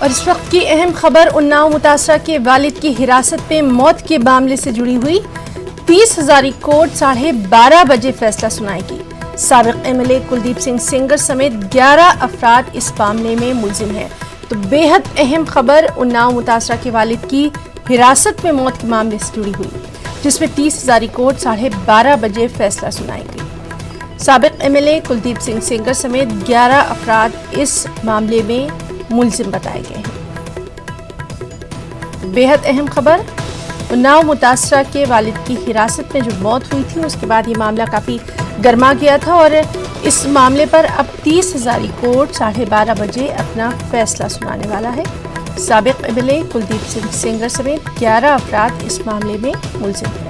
और इस वक्त की अहम खबर उन्नाव मुतासरा के वालिद की हिरासत में मौत के मामले से जुड़ी हुई। 30 हजारी कोर्ट 12:30 बजे फैसला सुनाएगी। साबिक एमएलए कुलदीप सिंह सेंगर समेत 11 अफराद इस मामले में मुलजिम हैं। तो बेहद अहम खबर उन्नाव मुतासरा के वालिद की हिरासत में मौत के मामले से जुड़ी हुई, जिसमें 30 हजारी कोर्ट 12:30 बजे फैसला सुनाएगी। साबिक एमएलए कुलदीप सिंह सेंगर समेत 11 अफराद इस मामले में मुलजिम बताए गए हैं। बेहद अहम खबर, उन्नाव मुतासरा के वालिद की हिरासत में जो मौत हुई थी उसके बाद ये मामला काफ़ी गर्मा गया था और इस मामले पर अब 30 हजारी कोर्ट 12:30 बजे अपना फैसला सुनाने वाला है। साबिक एमएलए कुलदीप सिंह सेंगर समेत 11 अफराद इस मामले में मुलजिम हैं।